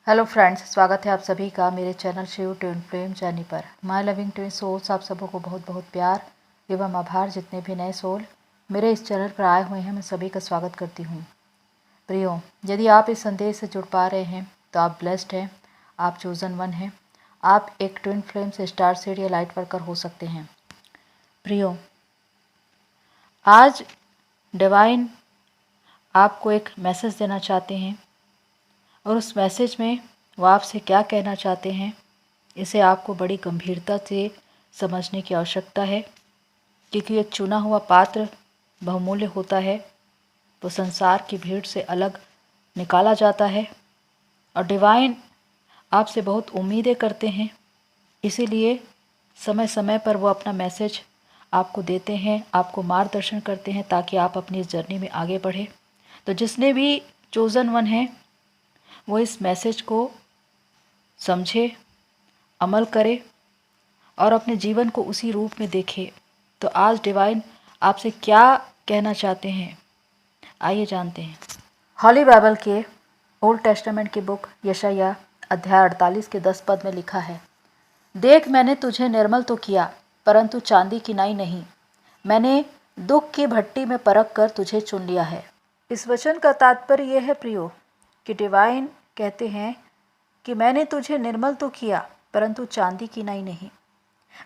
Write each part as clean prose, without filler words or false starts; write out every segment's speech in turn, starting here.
Hello friends, स्वागत है आप सभी का मेरे channel Shiv twin flame journey पर। माय लविंग ट्विन सोल्स, आप सबों को बहुत बहुत प्यार एवं आभार। जितने भी नए सोल मेरे इस चैनल पर आए हुए हैं, मैं सभी का स्वागत करती हूँ। प्रियो, यदि आप इस संदेश से जुड़ पा रहे हैं तो आप ब्लेस्ड हैं, आप चोजन वन हैं। आप एक ट्विन फ्लेम से स्टार सीड या लाइट वर्कर हो सकते हैं। प्रियो, आज डिवाइन आपको एक मैसेज देना चाहते हैं और उस मैसेज में वो आपसे क्या कहना चाहते हैं, इसे आपको बड़ी गंभीरता से समझने की आवश्यकता है, क्योंकि एक चुना हुआ पात्र बहुमूल्य होता है। वो संसार की भीड़ से अलग निकाला जाता है और डिवाइन आपसे बहुत उम्मीदें करते हैं। इसीलिए समय समय पर वो अपना मैसेज आपको देते हैं, आपको मार्गदर्शन करते हैं, ताकि आप अपनी इस जर्नी में आगे बढ़े। तो जिसने भी चोजन वन है वो इस मैसेज को समझे, अमल करे और अपने जीवन को उसी रूप में देखे। तो आज डिवाइन आपसे क्या कहना चाहते हैं, आइए जानते हैं। हॉली बाइबल के ओल्ड टेस्टामेंट की बुक यशायाह अध्याय 48 के 10 पद में लिखा है, देख मैंने तुझे निर्मल तो किया, परंतु चांदी की नाई नहीं। मैंने दुख की भट्टी में परख कर तुझे चुन लिया है। इस वचन का तात्पर्य यह है प्रियो कि डिवाइन कहते हैं कि मैंने तुझे निर्मल तो किया, परंतु चांदी की नाई नहीं।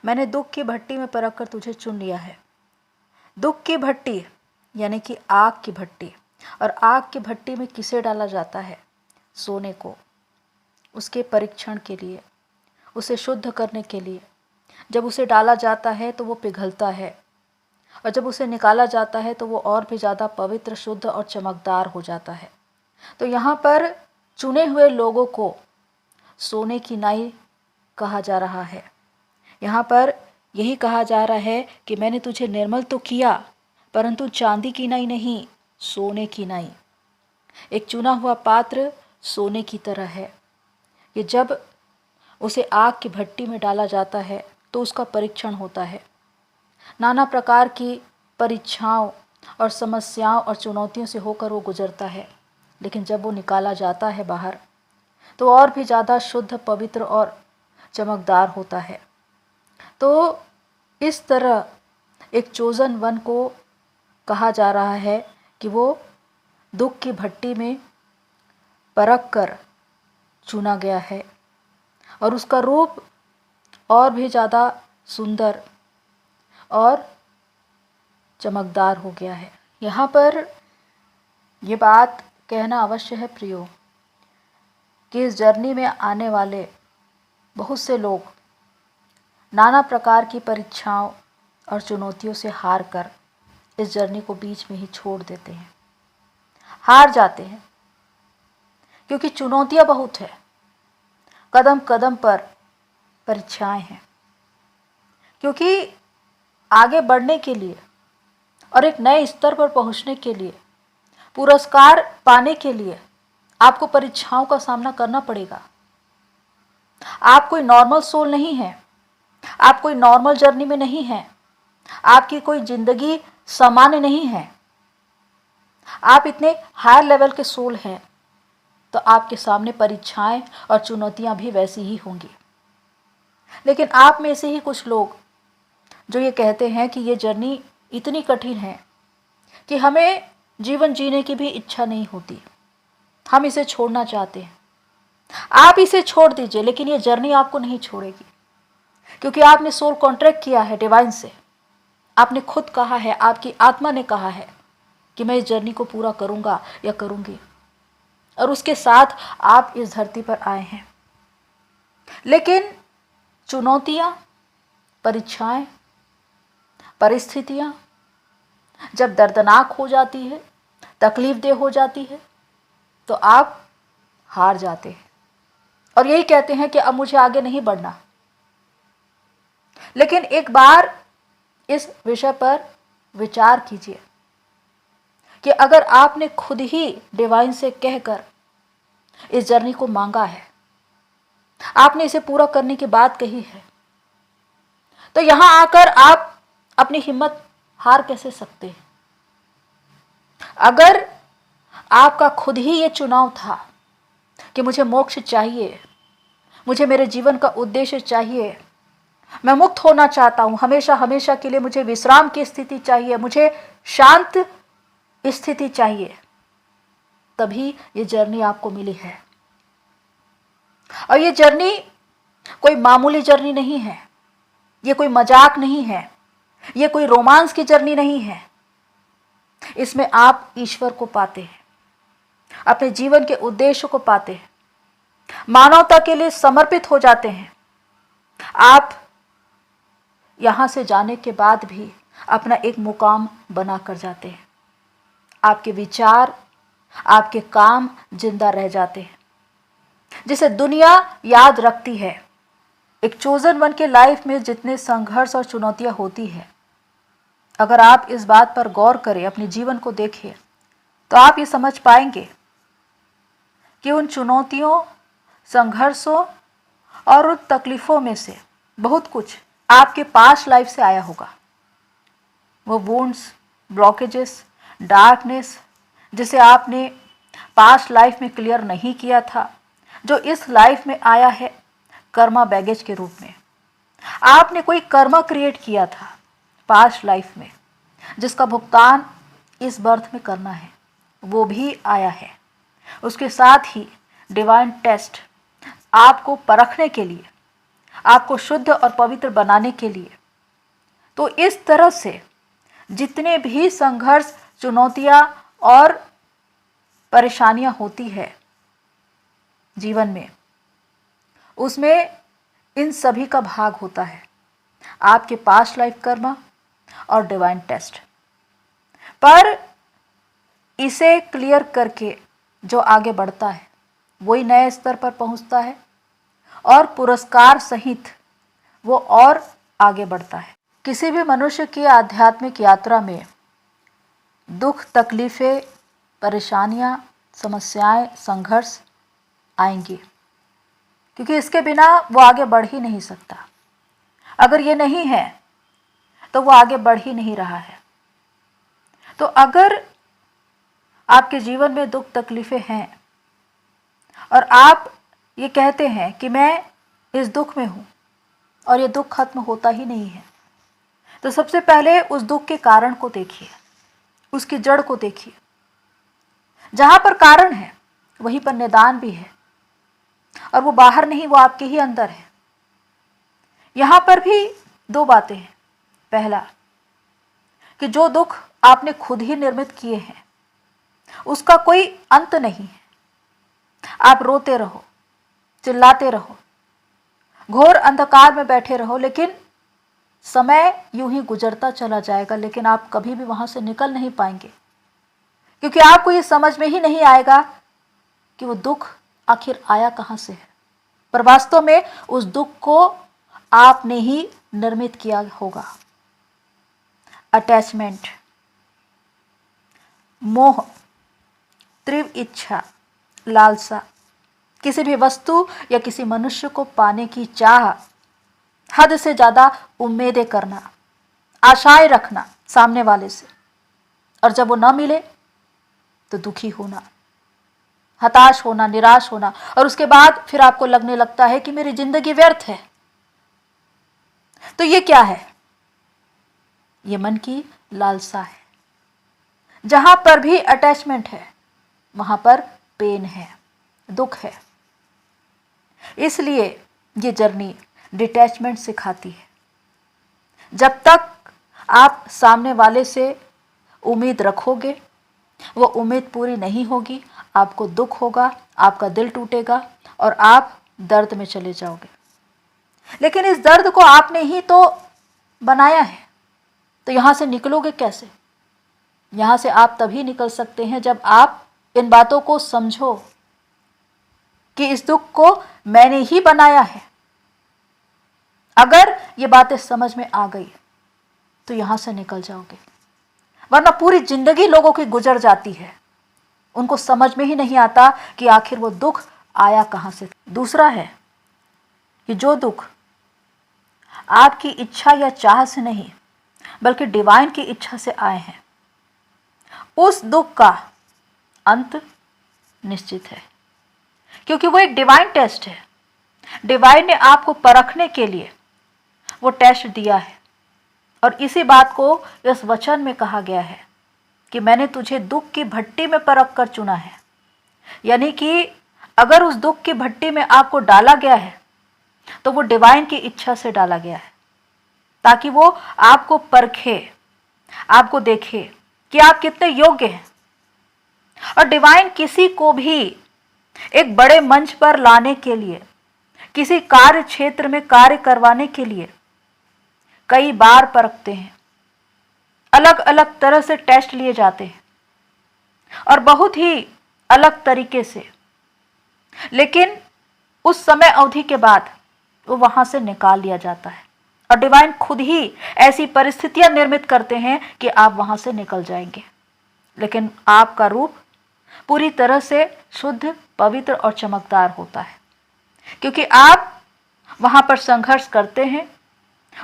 मैंने दुख की भट्टी में परख कर तुझे चुन लिया है। दुख की भट्टी यानी कि आग की भट्टी, और आग की भट्टी में किसे डाला जाता है? सोने को, उसके परीक्षण के लिए, उसे शुद्ध करने के लिए। जब उसे डाला जाता है तो वो पिघलता है, और जब उसे निकाला जाता है तो वो और भी ज़्यादा पवित्र, शुद्ध और चमकदार हो जाता है। तो यहाँ पर चुने हुए लोगों को सोने की नाई कहा जा रहा है। यहाँ पर यही कहा जा रहा है कि मैंने तुझे निर्मल तो किया, परंतु चांदी की नाई नहीं, सोने की नाई। एक चुना हुआ पात्र सोने की तरह है। ये जब उसे आग की भट्टी में डाला जाता है तो उसका परीक्षण होता है। नाना प्रकार की परीक्षाओं और समस्याओं और चुनौतियों से होकर वो गुजरता है, लेकिन जब वो निकाला जाता है बाहर तो और भी ज़्यादा शुद्ध, पवित्र और चमकदार होता है। तो इस तरह एक चोजन वन को कहा जा रहा है कि वो दुख की भट्टी में परख कर चुना गया है और उसका रूप और भी ज़्यादा सुंदर और चमकदार हो गया है। यहाँ पर ये बात कहना अवश्य है प्रियो कि इस जर्नी में आने वाले बहुत से लोग नाना प्रकार की परीक्षाओं और चुनौतियों से हार कर इस जर्नी को बीच में ही छोड़ देते हैं, हार जाते हैं, क्योंकि चुनौतियां बहुत है, कदम कदम पर परीक्षाएं हैं। क्योंकि आगे बढ़ने के लिए और एक नए स्तर पर पहुंचने के लिए, पुरस्कार पाने के लिए आपको परीक्षाओं का सामना करना पड़ेगा। आप कोई नॉर्मल सोल नहीं है, आप कोई नॉर्मल जर्नी में नहीं है, आपकी कोई जिंदगी सामान्य नहीं है। आप इतने हायर लेवल के सोल हैं, तो आपके सामने परीक्षाएं और चुनौतियां भी वैसी ही होंगी। लेकिन आप में से ही कुछ लोग जो ये कहते हैं कि ये जर्नी इतनी कठिन है कि हमें जीवन जीने की भी इच्छा नहीं होती, हम इसे छोड़ना चाहते हैं। आप इसे छोड़ दीजिए, लेकिन ये जर्नी आपको नहीं छोड़ेगी, क्योंकि आपने सोल कॉन्ट्रैक्ट किया है डिवाइन से। आपने खुद कहा है, आपकी आत्मा ने कहा है कि मैं इस जर्नी को पूरा करूंगा या करूंगी, और उसके साथ आप इस धरती पर आए हैं। लेकिन चुनौतियां, परीक्षाएं, परिस्थितियां जब दर्दनाक हो जाती है, तकलीफदेह हो जाती है, तो आप हार जाते हैं और यही कहते हैं कि अब मुझे आगे नहीं बढ़ना। लेकिन एक बार इस विषय पर विचार कीजिए कि अगर आपने खुद ही डिवाइन से कहकर इस जर्नी को मांगा है, आपने इसे पूरा करने की बात कही है, तो यहां आकर आप अपनी हिम्मत हार कैसे सकते हैं? अगर आपका खुद ही ये चुनाव था कि मुझे मोक्ष चाहिए, मुझे मेरे जीवन का उद्देश्य चाहिए, मैं मुक्त होना चाहता हूं, हमेशा हमेशा के लिए मुझे विश्राम की स्थिति चाहिए, मुझे शांत स्थिति चाहिए, तभी ये जर्नी आपको मिली है। और ये जर्नी कोई मामूली जर्नी नहीं है, ये कोई मजाक नहीं है, ये कोई रोमांस की जर्नी नहीं है। इसमें आप ईश्वर को पाते हैं, अपने जीवन के उद्देश्य को पाते हैं, मानवता के लिए समर्पित हो जाते हैं। आप यहां से जाने के बाद भी अपना एक मुकाम बना कर जाते हैं। आपके विचार, आपके काम जिंदा रह जाते हैं, जिसे दुनिया याद रखती है। एक चोजन वन के लाइफ में जितने संघर्ष और चुनौतियां होती है, अगर आप इस बात पर गौर करें, अपने जीवन को देखें, तो आप ये समझ पाएंगे कि उन चुनौतियों, संघर्षों और उन तकलीफों में से बहुत कुछ आपके पास्ट लाइफ से आया होगा। वो वुंड्स, ब्लॉकेजेस, डार्कनेस जिसे आपने पास्ट लाइफ में क्लियर नहीं किया था, जो इस लाइफ में आया है कर्मा बैगेज के रूप में। आपने कोई कर्मा क्रिएट किया था पास्ट लाइफ में, जिसका भुगतान इस बर्थ में करना है, वो भी आया है। उसके साथ ही डिवाइन टेस्ट आपको परखने के लिए, आपको शुद्ध और पवित्र बनाने के लिए। तो इस तरह से जितने भी संघर्ष, चुनौतियां और परेशानियां होती है जीवन में, उसमें इन सभी का भाग होता है आपके पास्ट लाइफ कर्मा और डिवाइन टेस्ट। पर इसे क्लियर करके जो आगे बढ़ता है वही नए स्तर पर पहुंचता है और पुरस्कार सहित वो और आगे बढ़ता है। किसी भी मनुष्य की आध्यात्मिक यात्रा में दुख, तकलीफें, परेशानियां, समस्याएं, संघर्ष आएंगी, क्योंकि इसके बिना वो आगे बढ़ ही नहीं सकता। अगर ये नहीं है तो वो आगे बढ़ ही नहीं रहा है। तो अगर आपके जीवन में दुख, तकलीफें हैं और आप ये कहते हैं कि मैं इस दुख में हूं और ये दुख खत्म होता ही नहीं है, तो सबसे पहले उस दुख के कारण को देखिए, उसकी जड़ को देखिए। जहां पर कारण है वहीं पर निदान भी है, और वो बाहर नहीं, वो आपके ही अंदर है। यहां पर भी दो बातें हैं। पहला कि जो दुख आपने खुद ही निर्मित किए हैं उसका कोई अंत नहीं है। आप रोते रहो, चिल्लाते रहो, घोर अंधकार में बैठे रहो, लेकिन समय यूं ही गुजरता चला जाएगा, लेकिन आप कभी भी वहां से निकल नहीं पाएंगे, क्योंकि आपको ये समझ में ही नहीं आएगा कि वो दुख आखिर आया कहां से है। पर वास्तव में उस दुख को आपने ही निर्मित किया होगा। अटैचमेंट, मोह, तीव्र इच्छा, लालसा, किसी भी वस्तु या किसी मनुष्य को पाने की चाह, हद से ज्यादा उम्मीदें करना, आशाएं रखना सामने वाले से, और जब वो ना मिले तो दुखी होना, हताश होना, निराश होना, और उसके बाद फिर आपको लगने लगता है कि मेरी जिंदगी व्यर्थ है। तो ये क्या है? ये मन की लालसा है। जहां पर भी अटैचमेंट है वहां पर पेन है, दुख है। इसलिए ये जर्नी डिटैचमेंट सिखाती है। जब तक आप सामने वाले से उम्मीद रखोगे, वो उम्मीद पूरी नहीं होगी, आपको दुख होगा, आपका दिल टूटेगा और आप दर्द में चले जाओगे। लेकिन इस दर्द को आपने ही तो बनाया है, तो यहां से निकलोगे कैसे? यहां से आप तभी निकल सकते हैं जब आप इन बातों को समझो कि इस दुख को मैंने ही बनाया है। अगर ये बातें समझ में आ गई तो यहां से निकल जाओगे, वरना पूरी जिंदगी लोगों की गुजर जाती है, उनको समझ में ही नहीं आता कि आखिर वो दुख आया कहां से। दूसरा है कि जो दुख आपकी इच्छा या चाह से नहीं बल्कि डिवाइन की इच्छा से आए हैं, उस दुख का अंत निश्चित है, क्योंकि वो एक डिवाइन टेस्ट है। डिवाइन ने आपको परखने के लिए वो टेस्ट दिया है, और इसी बात को इस वचन में कहा गया है कि मैंने तुझे दुख की भट्टी में परख कर चुना है। यानी कि अगर उस दुख की भट्टी में आपको डाला गया है तो वो डिवाइन की इच्छा से डाला गया है, ताकि वो आपको परखे, आपको देखे कि आप कितने योग्य हैं। और डिवाइन किसी को भी एक बड़े मंच पर लाने के लिए, किसी कार्य क्षेत्र में कार्य करवाने के लिए कई बार परखते हैं। अलग अलग तरह से टेस्ट लिए जाते हैं और बहुत ही अलग तरीके से, लेकिन उस समय अवधि के बाद वो वहां से निकाल लिया जाता है। और डिवाइन खुद ही ऐसी परिस्थितियां निर्मित करते हैं कि आप वहां से निकल जाएंगे, लेकिन आपका रूप पूरी तरह से शुद्ध, पवित्र और चमकदार होता है, क्योंकि आप वहां पर संघर्ष करते हैं,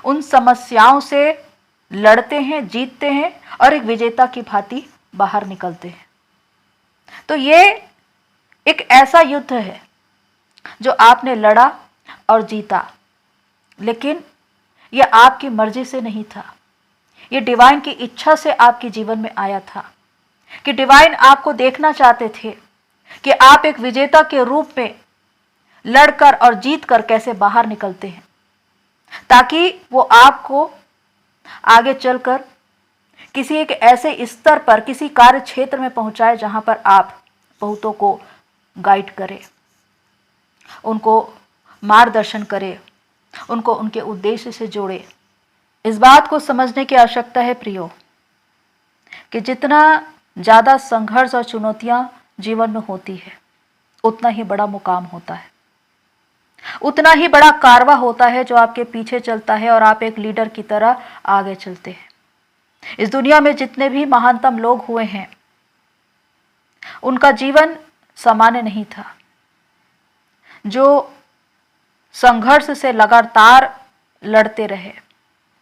उन समस्याओं से लड़ते हैं, जीतते हैं और एक विजेता की भांति बाहर निकलते हैं। तो ये एक ऐसा युद्ध है जो आपने लड़ा और जीता, लेकिन यह आपकी मर्जी से नहीं था। ये डिवाइन की इच्छा से आपके जीवन में आया था, कि डिवाइन आपको देखना चाहते थे कि आप एक विजेता के रूप में लड़कर और जीतकर कैसे बाहर निकलते हैं, ताकि वो आपको आगे चलकर किसी एक ऐसे स्तर पर, किसी कार्य क्षेत्र में पहुंचाए जहां पर आप बहुतों को गाइड करें, उनको मार्गदर्शन करें, उनको उनके उद्देश्य से जोड़े। इस बात को समझने की आवश्यकता है प्रियो, कि जितना ज़्यादा संघर्ष और चुनौतियां जीवन में होती है, उतना ही बड़ा मुकाम होता है, उतना ही बड़ा कारवा होता है जो आपके पीछे चलता है और आप एक लीडर की तरह आगे चलते हैं। इस दुनिया में जितने भी महानतम लोग हुए हैं, उनका जीवन सामान्य नहीं था। जो संघर्ष से लगातार लड़ते रहे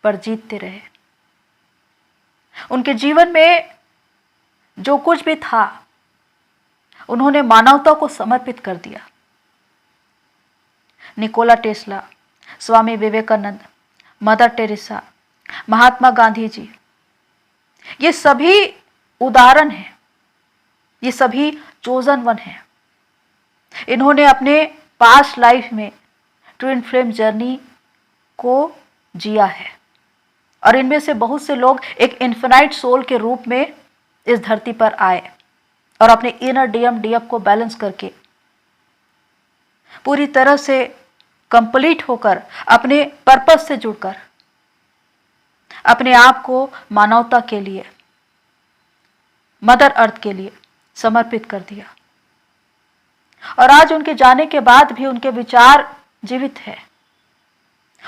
पर जीतते रहे, उनके जीवन में जो कुछ भी था उन्होंने मानवता को समर्पित कर दिया। Nikola Tesla, Swami Vivekananda, mother Teresa, Mahatma Gandhi ji, ये सभी उदाहरण हैं, ये सभी चोजन वन हैं। इन्होंने अपने पास्ट लाइफ में ट्विन फ्लेम जर्नी को जिया है, और इनमें से बहुत से लोग एक इन्फिनाइट सोल के रूप में इस धरती पर आए और अपने इनर डीएम को बैलेंस करके पूरी तरह से कंप्लीट होकर, अपने पर्पस से जुड़कर अपने आप को मानवता के लिए, मदर अर्थ के लिए समर्पित कर दिया। और आज उनके जाने के बाद भी उनके विचार जीवित है,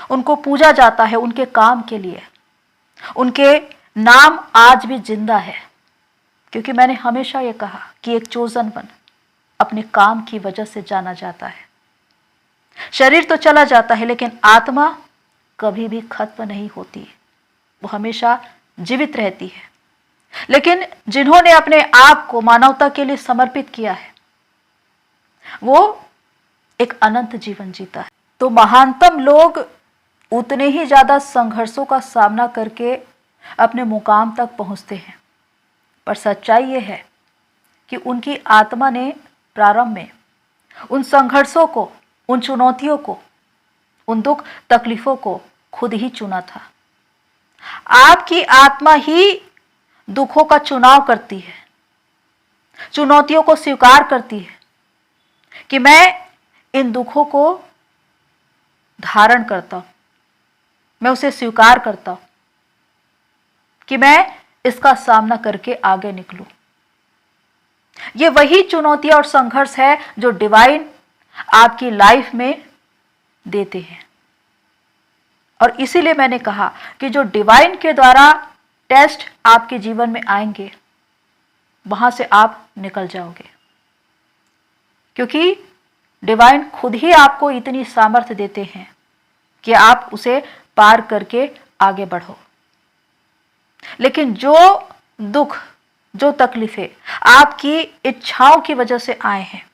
उनको पूजा जाता है उनके काम के लिए, उनके नाम आज भी जिंदा है। क्योंकि मैंने हमेशा ये कहा कि एक चोजन वन अपने काम की वजह से जाना जाता है। शरीर तो चला जाता है, लेकिन आत्मा कभी भी खत्म नहीं होती, वो हमेशा जीवित रहती है। लेकिन जिन्होंने अपने आप को मानवता के लिए समर्पित किया है, वो एक अनंत जीवन जीता है। तो महानतम लोग उतने ही ज्यादा संघर्षों का सामना करके अपने मुकाम तक पहुंचते हैं, पर सच्चाई ये है कि उनकी आत्मा ने प्रारंभ में उन संघर्षों को, उन चुनौतियों को, उन दुख तकलीफों को खुद ही चुना था। आपकी आत्मा ही दुखों का चुनाव करती है, चुनौतियों को स्वीकार करती है कि मैं इन दुखों को धारण करता हूं, मैं उसे स्वीकार करता हूं कि मैं इसका सामना करके आगे निकलूं। ये वही चुनौतियां और संघर्ष है जो डिवाइन आपकी लाइफ में देते हैं। और इसीलिए मैंने कहा कि जो डिवाइन के द्वारा टेस्ट आपके जीवन में आएंगे, वहां से आप निकल जाओगे, क्योंकि डिवाइन खुद ही आपको इतनी सामर्थ्य देते हैं कि आप उसे पार करके आगे बढ़ो। लेकिन जो दुख, जो तकलीफें आपकी इच्छाओं की वजह से आए हैं,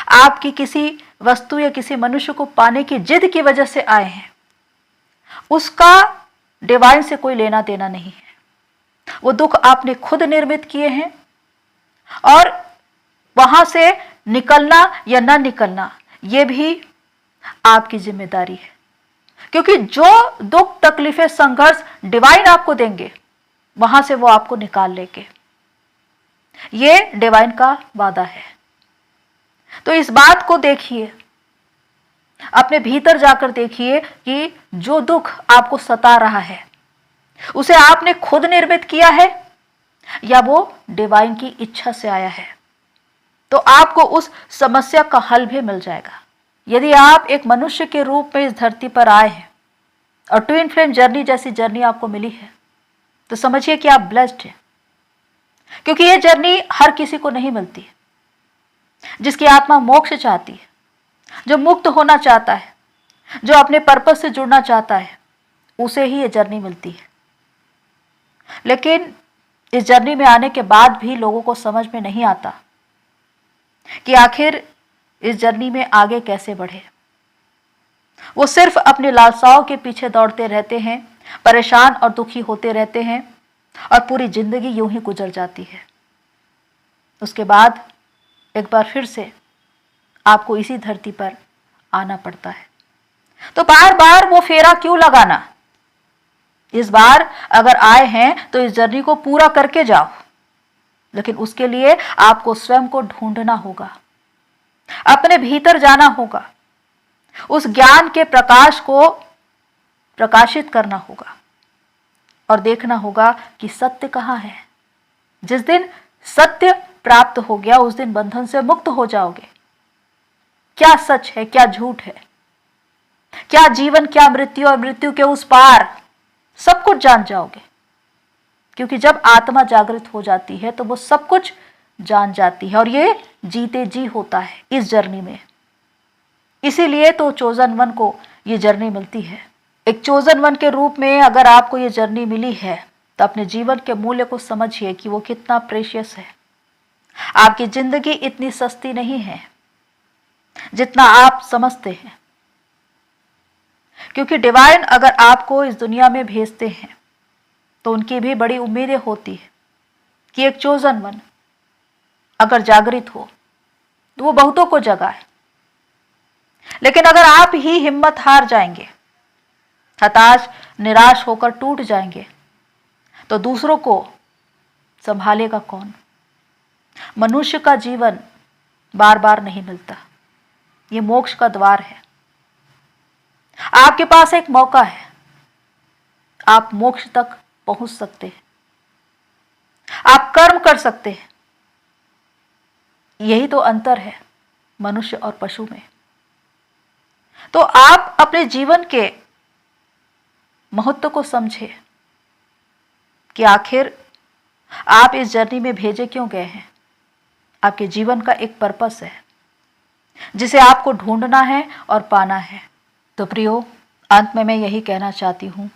आपकी किसी वस्तु या किसी मनुष्य को पाने की जिद की वजह से आए हैं, उसका डिवाइन से कोई लेना देना नहीं है। वो दुख आपने खुद निर्मित किए हैं और वहां से निकलना या ना निकलना ये भी आपकी जिम्मेदारी है। क्योंकि जो दुख, तकलीफें, संघर्ष डिवाइन आपको देंगे, वहां से वो आपको निकाल लेंगे। ये डिवाइन का वादा है। तो इस बात को देखिए, अपने भीतर जाकर देखिए कि जो दुख आपको सता रहा है उसे आपने खुद निर्मित किया है या वो डिवाइन की इच्छा से आया है। तो आपको उस समस्या का हल भी मिल जाएगा। यदि आप एक मनुष्य के रूप में इस धरती पर आए हैं और ट्विन फ्लेम जर्नी जैसी जर्नी आपको मिली है, तो समझिए कि आप ब्लेस्ड हैं। क्योंकि यह जर्नी हर किसी को नहीं मिलती। जिसकी आत्मा मोक्ष चाहती है, जो मुक्त होना चाहता है, जो अपने पर्पस से जुड़ना चाहता है, उसे ही यह जर्नी मिलती है। लेकिन इस जर्नी में आने के बाद भी लोगों को समझ में नहीं आता कि आखिर इस जर्नी में आगे कैसे बढ़े। वो सिर्फ अपनी लालसाओं के पीछे दौड़ते रहते हैं, परेशान और दुखी होते रहते हैं और पूरी जिंदगी यूं ही गुजर जाती है। उसके बाद एक बार फिर से आपको इसी धरती पर आना पड़ता है। तो बार बार वो फेरा क्यों लगाना? इस बार अगर आए हैं तो इस जर्नी को पूरा करके जाओ। लेकिन उसके लिए आपको स्वयं को ढूंढना होगा, अपने भीतर जाना होगा, उस ज्ञान के प्रकाश को प्रकाशित करना होगा और देखना होगा कि सत्य कहाँ है। जिस दिन सत्य प्राप्त हो गया उस दिन बंधन से मुक्त हो जाओगे। क्या सच है, क्या झूठ है, क्या जीवन, क्या मृत्यु और मृत्यु के उस पार, सब कुछ जान जाओगे। क्योंकि जब आत्मा जागृत हो जाती है तो वो सब कुछ जान जाती है और ये जीते जी होता है इस जर्नी में। इसीलिए तो चोजन वन को ये जर्नी मिलती है। एक चोजन वन के रूप में अगर आपको ये जर्नी मिली है तो अपने जीवन के मूल्य को समझिए कि वो कितना प्रेशियस है। आपकी जिंदगी इतनी सस्ती नहीं है जितना आप समझते हैं। क्योंकि डिवाइन अगर आपको इस दुनिया में भेजते हैं तो उनकी भी बड़ी उम्मीदें होती है कि एक चोजन वन अगर जागृत हो तो वो बहुतों को जगाए। लेकिन अगर आप ही हिम्मत हार जाएंगे, हताश, निराश होकर टूट जाएंगे, तो दूसरों को संभालेगा कौन? मनुष्य का जीवन बार बार नहीं मिलता। ये मोक्ष का द्वार है। आपके पास एक मौका है, आप मोक्ष तक पहुंच सकते हैं, आप कर्म कर सकते हैं। यही तो अंतर है मनुष्य और पशु में। तो आप अपने जीवन के महत्व को समझे कि आखिर आप इस जर्नी में भेजे क्यों गए हैं। आपके जीवन का एक पर्पस है जिसे आपको ढूंढना है और पाना है। तो प्रियो, अंत में मैं यही कहना चाहती हूं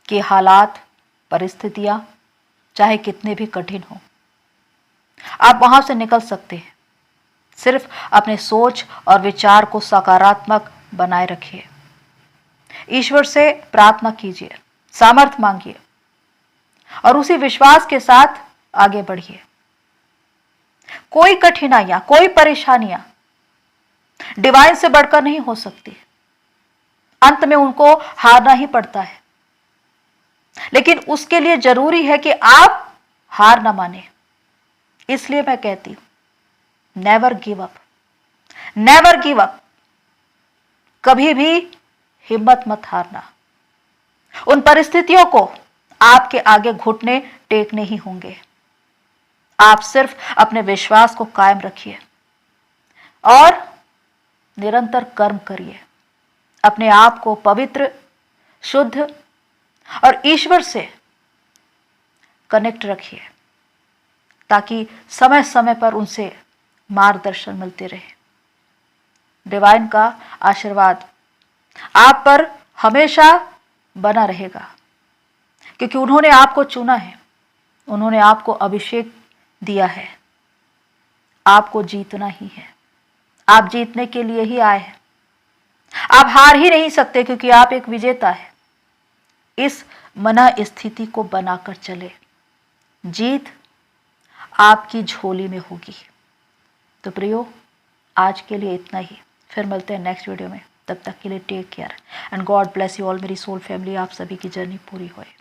कि हालात, परिस्थितियां चाहे कितने भी कठिन हो, आप वहां से निकल सकते हैं। सिर्फ अपने सोच और विचार को सकारात्मक बनाए रखिए। ईश्वर से प्रार्थना कीजिए, सामर्थ्य मांगिए और उसी विश्वास के साथ आगे बढ़िए। कोई कठिनाइयां, कोई परेशानियां डिवाइन से बढ़कर नहीं हो सकती। अंत में उनको हारना ही पड़ता है। लेकिन उसके लिए जरूरी है कि आप हार ना माने। इसलिए मैं कहती हूं, never give up, never give up. कभी भी हिम्मत मत हारना। उन परिस्थितियों को आपके आगे घुटने टेकने ही होंगे। आप सिर्फ अपने विश्वास को कायम रखिए और निरंतर कर्म करिए। अपने आप को पवित्र, शुद्ध और ईश्वर से कनेक्ट रखिए ताकि समय समय पर उनसे मार्गदर्शन मिलते रहे। डिवाइन का आशीर्वाद आप पर हमेशा बना रहेगा क्योंकि उन्होंने आपको चुना है, उन्होंने आपको अभिषेक दिया है। आपको जीतना ही है। आप जीतने के लिए ही आए हैं। आप हार ही नहीं सकते क्योंकि आप एक विजेता है। इस मन स्थिति को बनाकर चले, जीत आपकी झोली में होगी। तो प्रियो, आज के लिए इतना ही। फिर मिलते हैं नेक्स्ट वीडियो में। तब तक के लिए take care and God bless you all. मेरी सोल फैमिली, आप सभी की जर्नी पूरी होए।